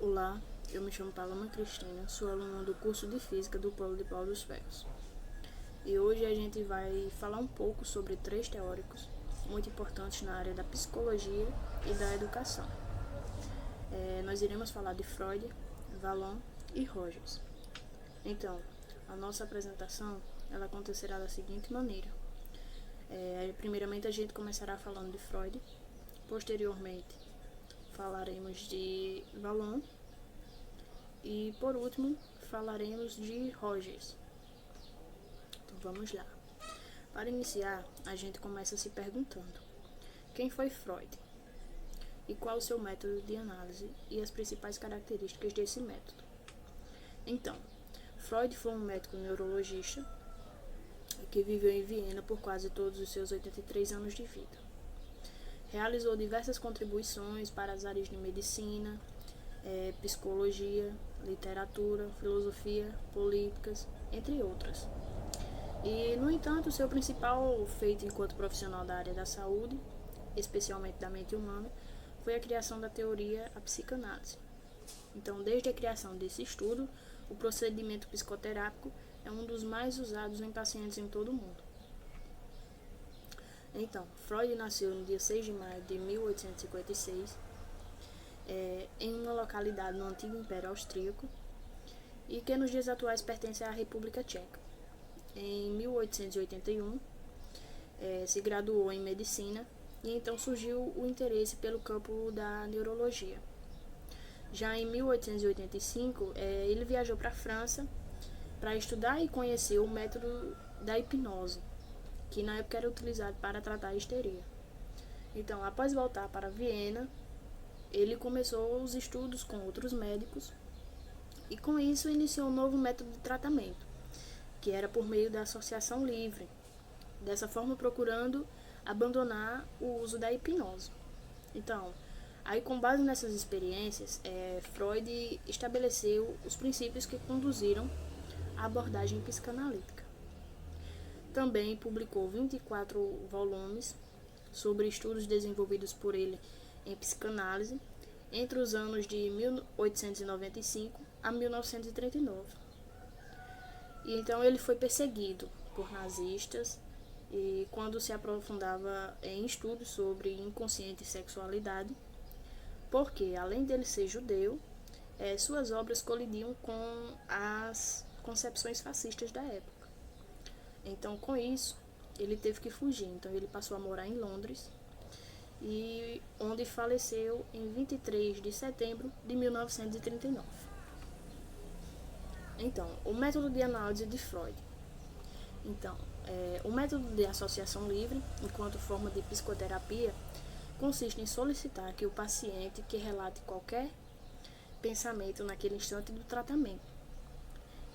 Olá, eu me chamo Paloma Cristina, sou aluna do curso de Física do Polo de Pau dos Ferros. E hoje a gente vai falar um pouco sobre três teóricos muito importantes na área da psicologia e da educação. Nós iremos falar de Freud, Vallon e Rogers. Então, a nossa apresentação ela acontecerá da seguinte maneira. Primeiramente a gente começará falando de Freud, posteriormente falaremos de Vallon e, por último, falaremos de Rogers. Então, vamos lá. Para iniciar, a gente começa se perguntando: quem foi Freud? E qual o seu método de análise e as principais características desse método? Então, Freud foi um médico neurologista que viveu em Viena por quase todos os seus 83 anos de vida. Realizou diversas contribuições para as áreas de medicina, psicologia, literatura, filosofia, políticas, entre outras. E, no entanto, seu principal feito enquanto profissional da área da saúde, especialmente da mente humana, foi a criação da teoria a psicanálise. Então, desde a criação desse estudo, o procedimento psicoterápico é um dos mais usados em pacientes em todo o mundo. Então, Freud nasceu no dia 6 de maio de 1856, em uma localidade no antigo Império Austríaco, e que nos dias atuais pertence à República Tcheca. Em 1881, se graduou em medicina e então surgiu o interesse pelo campo da neurologia. Já em 1885, ele viajou para a França para estudar e conhecer o método da hipnose, que na época era utilizado para tratar a histeria. Então, após voltar para Viena, ele começou os estudos com outros médicos e, com isso, iniciou um novo método de tratamento, que era por meio da associação livre, dessa forma procurando abandonar o uso da hipnose. Então, aí com base nessas experiências, Freud estabeleceu os princípios que conduziram à abordagem psicanalítica. Também publicou 24 volumes sobre estudos desenvolvidos por ele em psicanálise entre os anos de 1895 a 1939. E então ele foi perseguido por nazistas e quando se aprofundava em estudos sobre inconsciente e sexualidade, porque além dele ser judeu, suas obras colidiam com as concepções fascistas da época. Então, com isso, ele teve que fugir. Então, ele passou a morar em Londres, e onde faleceu em 23 de setembro de 1939. Então, o método de análise de Freud. Então, o método de associação livre, enquanto forma de psicoterapia, consiste em solicitar que o paciente que relate qualquer pensamento naquele instante do tratamento,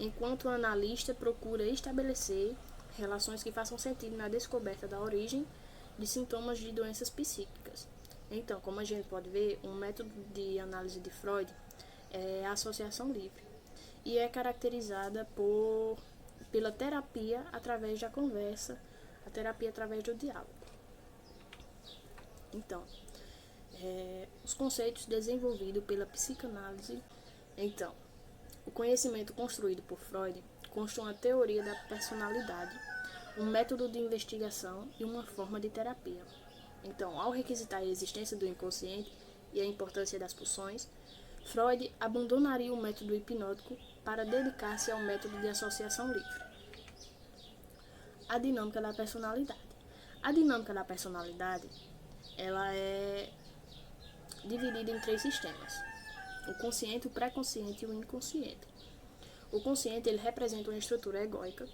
enquanto o analista procura estabelecer relações que façam sentido na descoberta da origem de sintomas de doenças psíquicas. Então, como a gente pode ver, um método de análise de Freud é a associação livre e é caracterizada pela terapia através da conversa, a terapia através do diálogo. Então, os conceitos desenvolvidos pela psicanálise. Então, o conhecimento construído por Freud consta uma teoria da personalidade, um método de investigação e uma forma de terapia. Então, ao requisitar a existência do inconsciente e a importância das pulsões, Freud abandonaria o método hipnótico para dedicar-se ao método de associação livre. A dinâmica da personalidade. A dinâmica da personalidade ela é dividida em 3 sistemas: o consciente, o pré-consciente e o inconsciente. O consciente ele representa uma estrutura egóica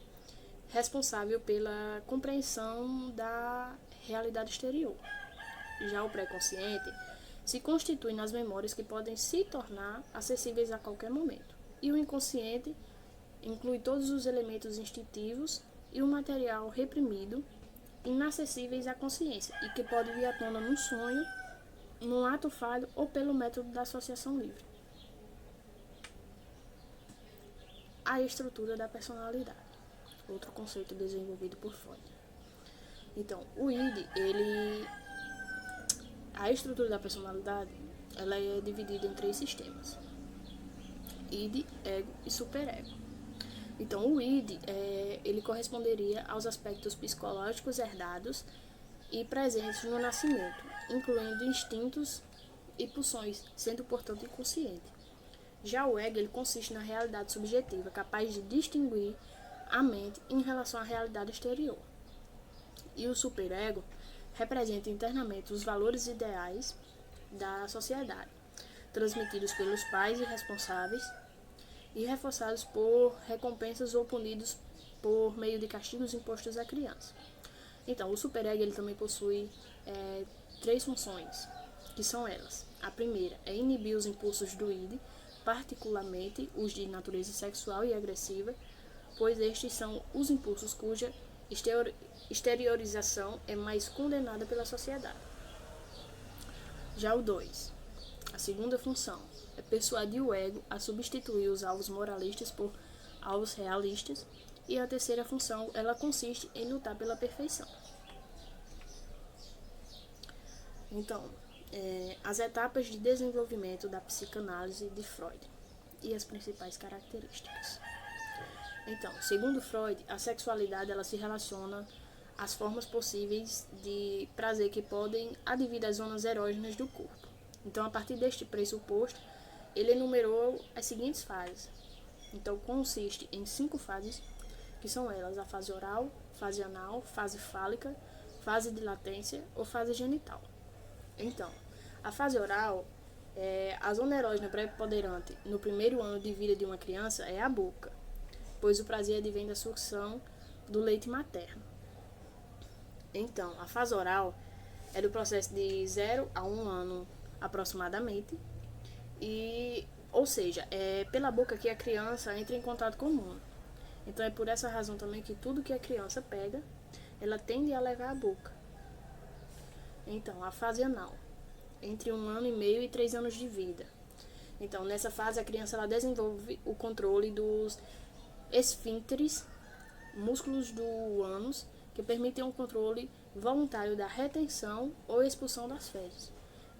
responsável pela compreensão da realidade exterior. Já o pré-consciente se constitui nas memórias que podem se tornar acessíveis a qualquer momento. E o inconsciente inclui todos os elementos instintivos e o material reprimido, inacessíveis à consciência, e que pode vir à tona num sonho, num ato falho ou pelo método da associação livre. A estrutura da personalidade, outro conceito desenvolvido por Freud. Então, o id, a estrutura da personalidade, ela é dividida em 3 sistemas: id, ego e superego. Então, o id, ele corresponderia aos aspectos psicológicos herdados e presentes no nascimento, incluindo instintos e pulsões, sendo, portanto, inconsciente. Já o ego, ele consiste na realidade subjetiva, capaz de distinguir a mente em relação à realidade exterior. E o superego representa internamente os valores ideais da sociedade, transmitidos pelos pais e responsáveis e reforçados por recompensas ou punidos por meio de castigos impostos à criança. Então, o superego ele também possui 3 funções, que são elas. A primeira é inibir os impulsos do id, particularmente os de natureza sexual e agressiva, pois estes são os impulsos cuja exteriorização é mais condenada pela sociedade. Já o 2, a segunda função, é persuadir o ego a substituir os alvos moralistas por alvos realistas, e a terceira função, ela consiste em lutar pela perfeição. Então, as etapas de desenvolvimento da psicanálise de Freud e as principais características. Então, segundo Freud, a sexualidade ela se relaciona às formas possíveis de prazer que podem advir das zonas erógenas do corpo. Então, a partir deste pressuposto, ele enumerou as seguintes fases. Então, consiste em 5 fases, que são elas: a fase oral, fase anal, fase fálica, fase de latência ou fase genital. Então, a fase oral, a zona erógena preponderante no primeiro ano de vida de uma criança é a boca, pois o prazer advém da sucção do leite materno. Então, a fase oral é do processo de 0 a 1 ano aproximadamente, ou seja, é pela boca que a criança entra em contato com o mundo. Então, é por essa razão também que tudo que a criança pega, ela tende a levar à boca. Então, a fase anal, entre 1 ano e meio e 3 anos de vida. Então, nessa fase, a criança ela desenvolve o controle dos esfíncteres, músculos do ânus, que permitem um controle voluntário da retenção ou expulsão das fezes.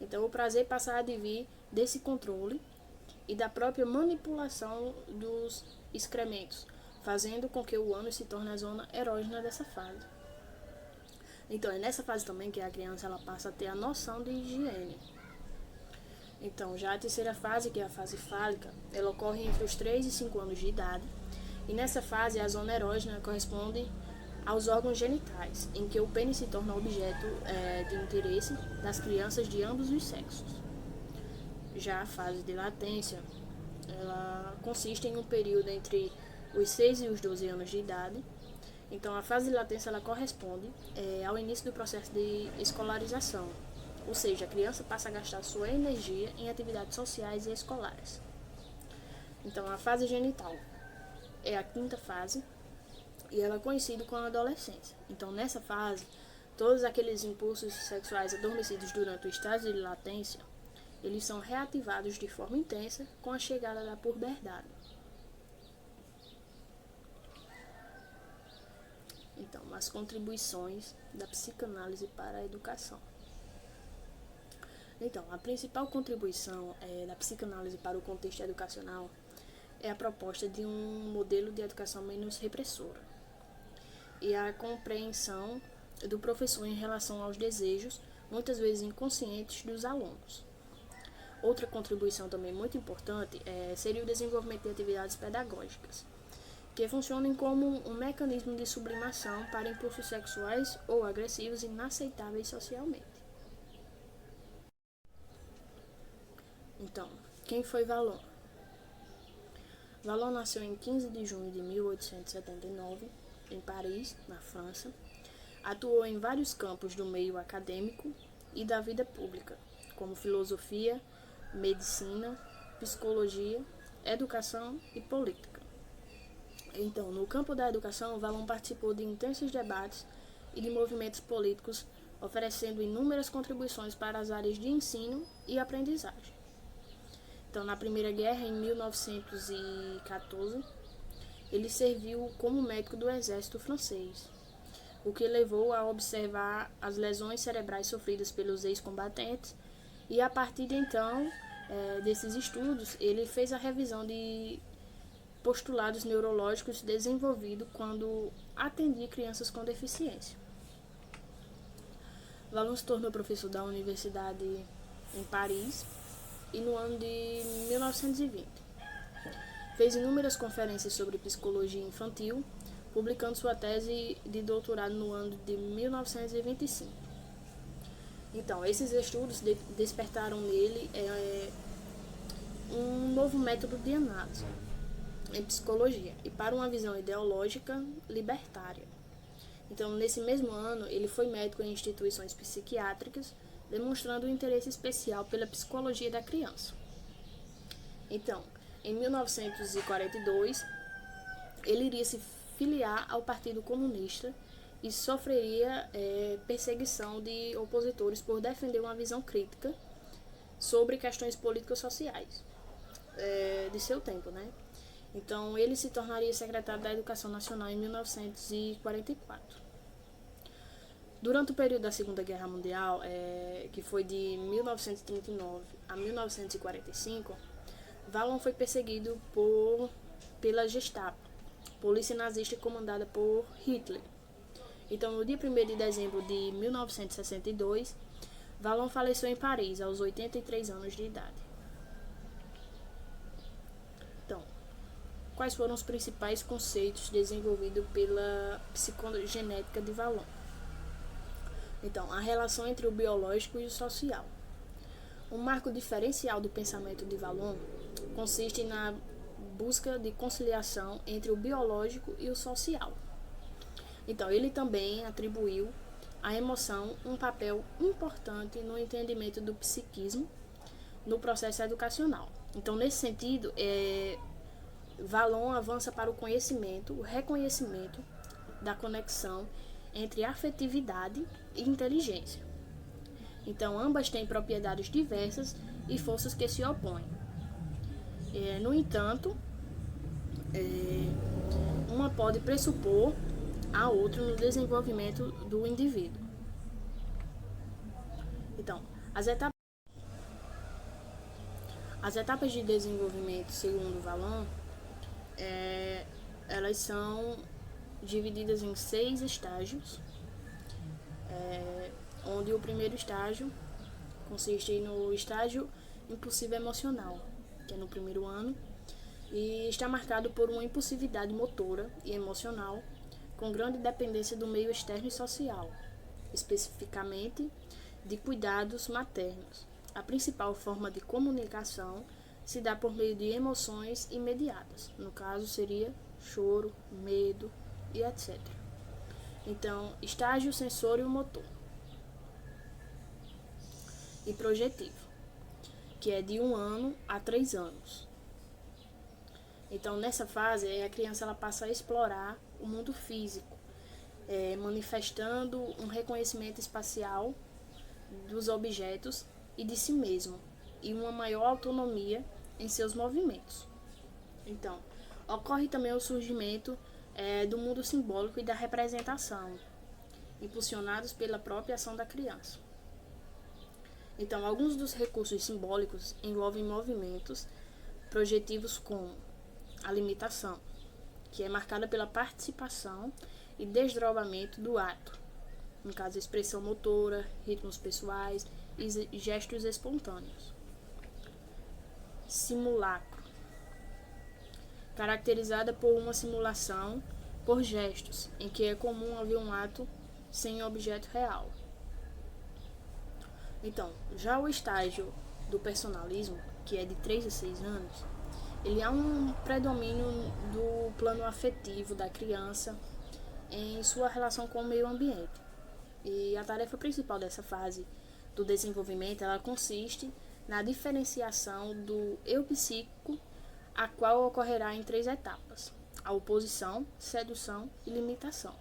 Então, o prazer passa a advir desse controle e da própria manipulação dos excrementos, fazendo com que o ânus se torne a zona erógena dessa fase. Então, é nessa fase também que a criança ela passa a ter a noção de higiene. Então, já a terceira fase, que é a fase fálica, ela ocorre entre os 3 e 5 anos de idade. E nessa fase, a zona erógena corresponde aos órgãos genitais, em que o pênis se torna objeto de interesse das crianças de ambos os sexos. Já a fase de latência, ela consiste em um período entre os 6 e os 12 anos de idade. Então, a fase de latência ela corresponde ao início do processo de escolarização, ou seja, a criança passa a gastar sua energia em atividades sociais e escolares. Então, a fase genital é a 5ª fase e ela é coincide com a adolescência. Então, nessa fase, todos aqueles impulsos sexuais adormecidos durante o estágio de latência, eles são reativados de forma intensa com a chegada da puberdade. Então, as contribuições da psicanálise para a educação. Então, a principal contribuição da psicanálise para o contexto educacional é a proposta de um modelo de educação menos repressora e a compreensão do professor em relação aos desejos, muitas vezes inconscientes, dos alunos. Outra contribuição também muito importante seria o desenvolvimento de atividades pedagógicas, que funcionem como um mecanismo de sublimação para impulsos sexuais ou agressivos inaceitáveis socialmente. Então, quem foi Vallon? Vallon nasceu em 15 de junho de 1879, em Paris, na França. Atuou em vários campos do meio acadêmico e da vida pública, como filosofia, medicina, psicologia, educação e política. Então, no campo da educação, Vallon participou de intensos debates e de movimentos políticos, oferecendo inúmeras contribuições para as áreas de ensino e aprendizagem. Então, na Primeira Guerra, em 1914, ele serviu como médico do exército francês, o que levou a observar as lesões cerebrais sofridas pelos ex-combatentes e, a partir de então, desses estudos, ele fez a revisão de postulados neurológicos desenvolvidos quando atendia crianças com deficiência. Vallon se tornou professor da universidade em Paris e no ano de 1920. Fez inúmeras conferências sobre psicologia infantil, publicando sua tese de doutorado no ano de 1925. Então, esses estudos despertaram nele um novo método de análise em psicologia e para uma visão ideológica libertária. Então, nesse mesmo ano, ele foi médico em instituições psiquiátricas, demonstrando um interesse especial pela psicologia da criança. Então, em 1942, ele iria se filiar ao Partido Comunista e sofreria perseguição de opositores por defender uma visão crítica sobre questões políticas sociais de seu tempo, né? Então, ele se tornaria secretário da Educação Nacional em 1944. Durante o período da Segunda Guerra Mundial, que foi de 1939 a 1945, Vallon foi perseguido pela Gestapo, polícia nazista comandada por Hitler. Então, no dia 1º de dezembro de 1962, Vallon faleceu em Paris, aos 83 anos de idade. Então, quais foram os principais conceitos desenvolvidos pela psicogenética de Vallon? Então, a relação entre o biológico e o social. Um marco diferencial do pensamento de Vallon consiste na busca de conciliação entre o biológico e o social. Então, ele também atribuiu à emoção um papel importante no entendimento do psiquismo no processo educacional. Então, nesse sentido, Vallon avança para o conhecimento, o reconhecimento da conexão entre afetividade e inteligência. Então, ambas têm propriedades diversas e forças que se opõem. No entanto, uma pode pressupor a outra no desenvolvimento do indivíduo. Então, as etapas de desenvolvimento, segundo Vallon, elas são divididas em 6 estágios, onde o primeiro estágio consiste no estágio impulsivo emocional, que é no primeiro ano, e está marcado por uma impulsividade motora e emocional com grande dependência do meio externo e social, especificamente de cuidados maternos. A principal forma de comunicação se dá por meio de emoções imediatas, no caso seria choro, medo e etc. Então, estágio sensório-motor e projetivo, que é de 1 ano a 3 anos. Então, nessa fase, a criança ela passa a explorar o mundo físico, manifestando um reconhecimento espacial dos objetos e de si mesmo, e uma maior autonomia em seus movimentos. Então, ocorre também o surgimento do mundo simbólico e da representação, impulsionados pela própria ação da criança. Então, alguns dos recursos simbólicos envolvem movimentos projetivos como a limitação, que é marcada pela participação e desdobramento do ato, no caso, expressão motora, ritmos pessoais e gestos espontâneos. Simulacro, caracterizada por uma simulação por gestos, em que é comum haver um ato sem objeto real. Então, já o estágio do personalismo, que é de 3 a 6 anos, ele há um predomínio do plano afetivo da criança em sua relação com o meio ambiente. E a tarefa principal dessa fase do desenvolvimento, ela consiste na diferenciação do eu psíquico, a qual ocorrerá em 3 etapas: a oposição, sedução e limitação.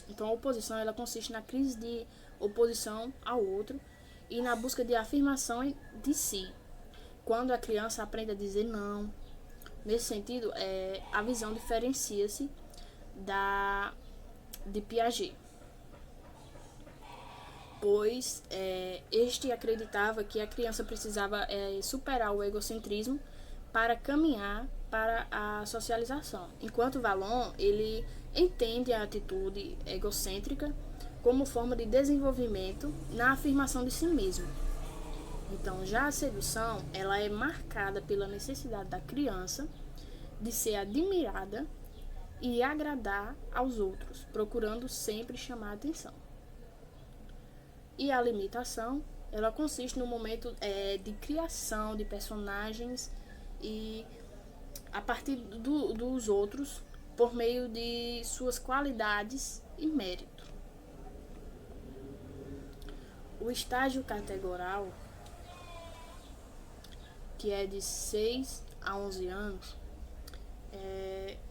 Então, a oposição ela consiste na crise de oposição ao outro e na busca de afirmação de si, quando a criança aprende a dizer não. Nesse sentido, a visão diferencia-se de Piaget, pois este acreditava que a criança precisava superar o egocentrismo para caminhar para a socialização, enquanto Vallon ele entende a atitude egocêntrica como forma de desenvolvimento na afirmação de si mesmo. Então, já a sedução, ela é marcada pela necessidade da criança de ser admirada e agradar aos outros, procurando sempre chamar a atenção. E a limitação, ela consiste no momento de criação de personagens e a partir dos outros por meio de suas qualidades e mérito. O estágio categoral, que é de 6 a 11 anos,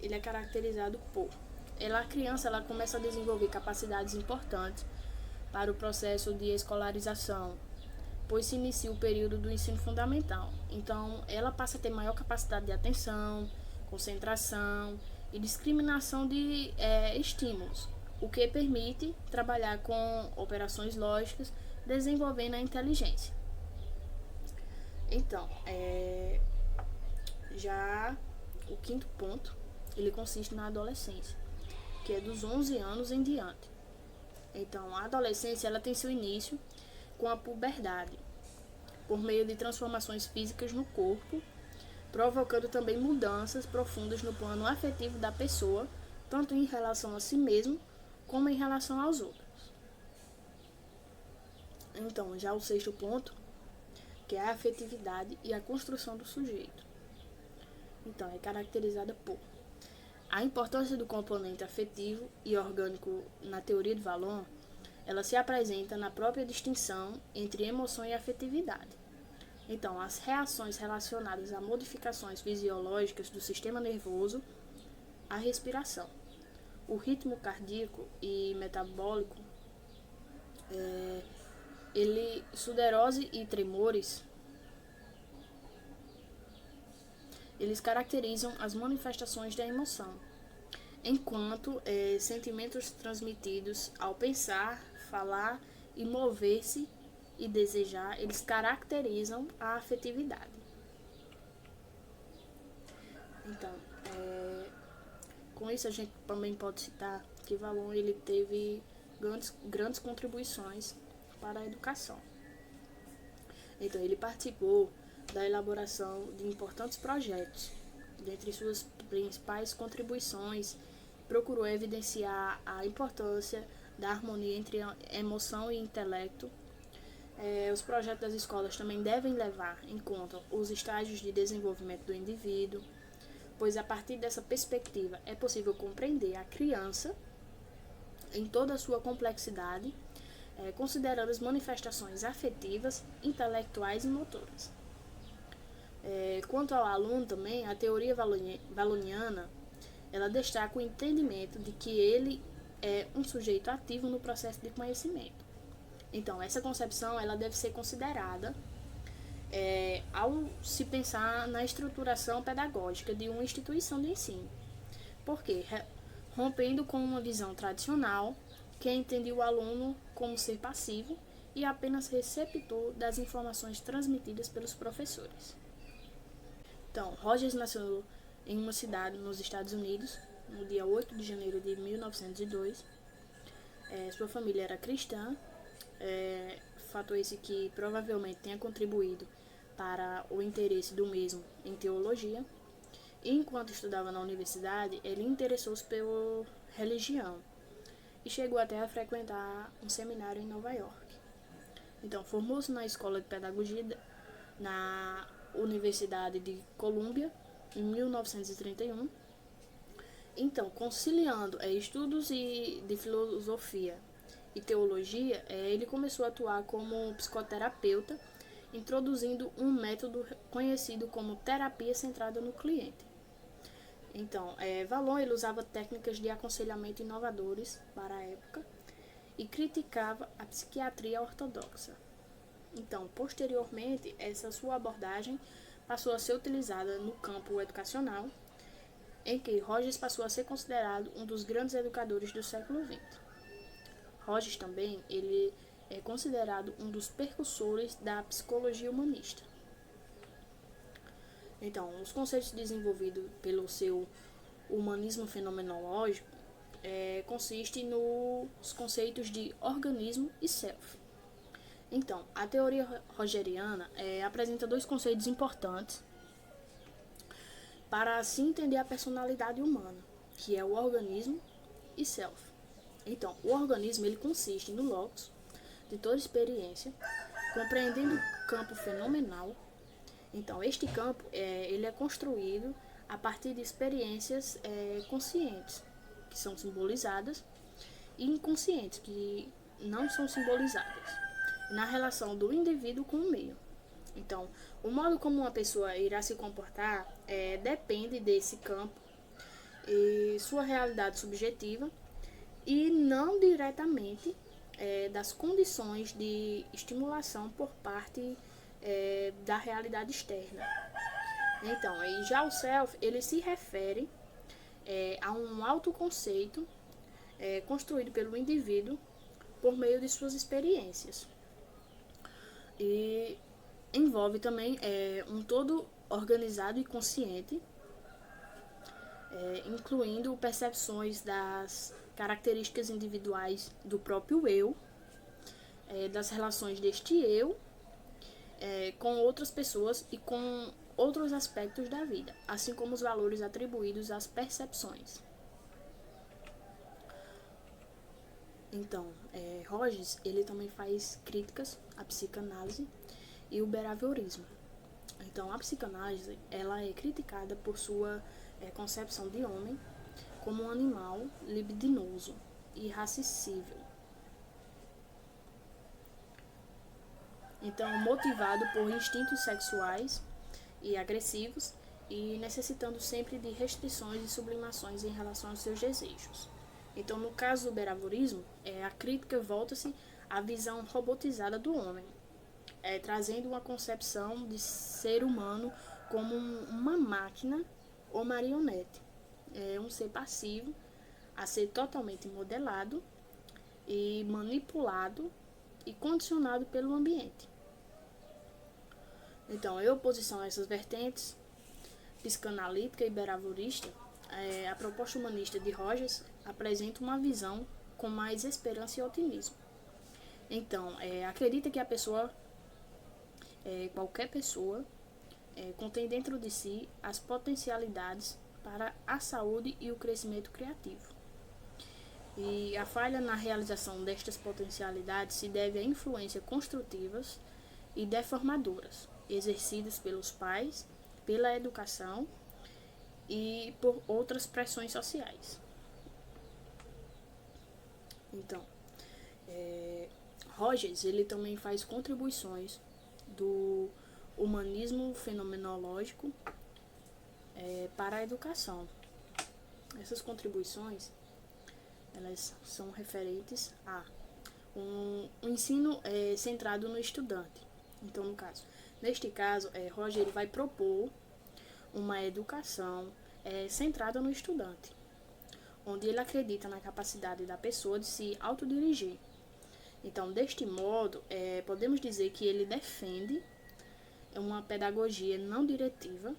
ele é caracterizado por a criança ela começa a desenvolver capacidades importantes para o processo de escolarização, pois se inicia o período do ensino fundamental. Então, ela passa a ter maior capacidade de atenção, concentração e discriminação de estímulos, o que permite trabalhar com operações lógicas, desenvolvendo a inteligência. Então, já o quinto ponto, ele consiste na adolescência, que é dos 11 anos em diante. Então, a adolescência ela tem seu início com a puberdade, por meio de transformações físicas no corpo, provocando também mudanças profundas no plano afetivo da pessoa, tanto em relação a si mesmo, como em relação aos outros. Então, já o sexto ponto, que é a afetividade e a construção do sujeito. Então, é caracterizada por a importância do componente afetivo e orgânico na teoria de Vallon, ela se apresenta na própria distinção entre emoção e afetividade. Então, as reações relacionadas a modificações fisiológicas do sistema nervoso, a respiração, o ritmo cardíaco e metabólico, sudorese e tremores, eles caracterizam as manifestações da emoção, enquanto sentimentos transmitidos ao pensar, falar e mover-se e desejar, eles caracterizam a afetividade. Então, com isso a gente também pode citar que Vallon ele teve grandes contribuições para a educação. Então, ele participou da elaboração de importantes projetos. Dentre suas principais contribuições, procurou evidenciar a importância da harmonia entre emoção e intelecto. Os projetos das escolas também devem levar em conta os estágios de desenvolvimento do indivíduo, pois a partir dessa perspectiva é possível compreender a criança em toda a sua complexidade, considerando as manifestações afetivas, intelectuais e motoras. Quanto ao aluno também, a teoria valloniana, ela destaca o entendimento de que ele é um sujeito ativo no processo de conhecimento. Então, essa concepção ela deve ser considerada ao se pensar na estruturação pedagógica de uma instituição de ensino. Porque, rompendo com uma visão tradicional, que entende o aluno como ser passivo e apenas receptor das informações transmitidas pelos professores. Então, Rogers nasceu em uma cidade nos Estados Unidos, no dia 8 de janeiro de 1902. Sua família era cristã, fato esse que provavelmente tenha contribuído para o interesse do mesmo em teologia. E enquanto estudava na universidade, ele interessou-se pela religião e chegou até a frequentar um seminário em Nova York. Então, formou-se na Escola de Pedagogia na Universidade de Columbia, em 1931. Então, conciliando estudos de filosofia e teologia, ele começou a atuar como psicoterapeuta, introduzindo um método conhecido como terapia centrada no cliente. Então, Vallon ele usava técnicas de aconselhamento inovadores para a época e criticava a psiquiatria ortodoxa. Então, posteriormente, essa sua abordagem passou a ser utilizada no campo educacional, em que Rogers passou a ser considerado um dos grandes educadores do século XX. Rogers também ele é considerado um dos precursores da psicologia humanista. Então, os conceitos desenvolvidos pelo seu humanismo fenomenológico consistem nos conceitos de organismo e self. Então, a teoria rogeriana apresenta dois conceitos importantes para se entender a personalidade humana, que é o organismo e self. Então, o organismo ele consiste no locus de toda experiência, compreendendo o campo fenomenal. Então, este campo ele é construído a partir de experiências conscientes, que são simbolizadas, e inconscientes, que não são simbolizadas, na relação do indivíduo com o meio. Então, o modo como uma pessoa irá se comportar depende desse campo e sua realidade subjetiva e não diretamente das condições de estimulação por parte da realidade externa. Então, já o self, ele se refere a um autoconceito construído pelo indivíduo por meio de suas experiências. E envolve também um todo organizado e consciente, incluindo percepções das características individuais do próprio eu, das relações deste eu com outras pessoas e com outros aspectos da vida, assim como os valores atribuídos às percepções. Então, Rogers ele também faz críticas à psicanálise e o behaviorismo. Então, a psicanálise ela é criticada por sua concepção de homem como um animal libidinoso e irracessível. Então, motivado por instintos sexuais e agressivos e necessitando sempre de restrições e sublimações em relação aos seus desejos. Então, no caso do behaviorismo, a crítica volta-se à visão robotizada do homem, trazendo uma concepção de ser humano como uma máquina ou marionete, um ser passivo a ser totalmente modelado e manipulado e condicionado pelo ambiente. Então, em oposição a essas vertentes, psicanalítica e behaviorista, a proposta humanista de Rogers apresenta uma visão com mais esperança e otimismo. Então, acredita que a pessoa, qualquer pessoa, contém dentro de si as potencialidades para a saúde e o crescimento criativo. E a falha na realização destas potencialidades se deve a influências construtivas e deformadoras, exercidas pelos pais, pela educação e por outras pressões sociais. Então, Rogers ele também faz contribuições do humanismo fenomenológico para a educação. Essas contribuições elas são referentes a um ensino centrado no estudante. Então, neste caso, Roger ele vai propor uma educação centrada no estudante, onde ele acredita na capacidade da pessoa de se autodirigir. Então, deste modo, podemos dizer que ele defende uma pedagogia não diretiva,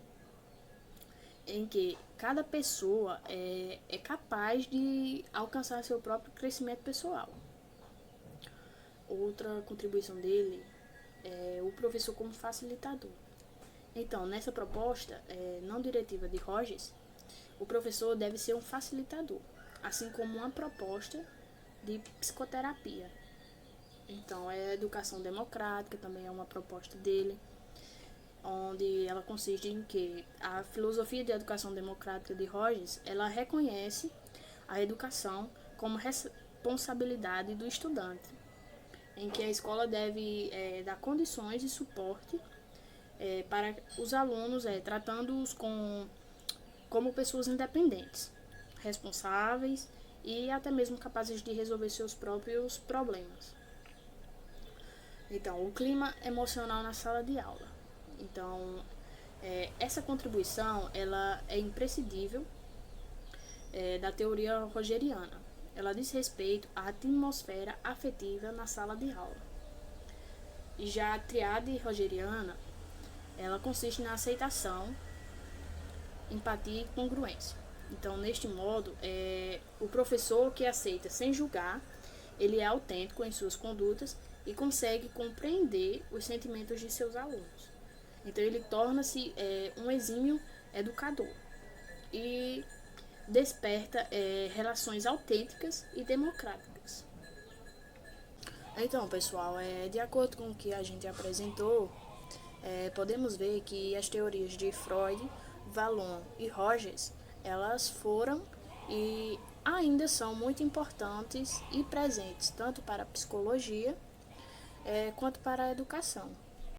em que cada pessoa é capaz de alcançar seu próprio crescimento pessoal. Outra contribuição dele é o professor como facilitador. Então, nessa proposta não diretiva de Rogers, o professor deve ser um facilitador, assim como uma proposta de psicoterapia. Então, a educação democrática também é uma proposta dele, onde ela consiste em que a filosofia de educação democrática de Rogers, ela reconhece a educação como responsabilidade do estudante, em que a escola deve dar condições e suporte para os alunos, tratando-os como pessoas independentes, responsáveis e até mesmo capazes de resolver seus próprios problemas. Então, o clima emocional na sala de aula. Então, essa contribuição ela é imprescindível da teoria rogeriana. ela diz respeito à atmosfera afetiva na sala de aula. E já a triade rogeriana, ela consiste na aceitação, empatia e congruência. Então, neste modo, o professor que aceita sem julgar, ele é autêntico em suas condutas e consegue compreender os sentimentos de seus alunos. Então, ele torna-se um exímio educador e desperta relações autênticas e democráticas. Então, pessoal, de acordo com o que a gente apresentou, podemos ver que as teorias de Freud, Vallon e Rogers, elas foram e ainda são muito importantes e presentes tanto para a psicologia quanto para a educação.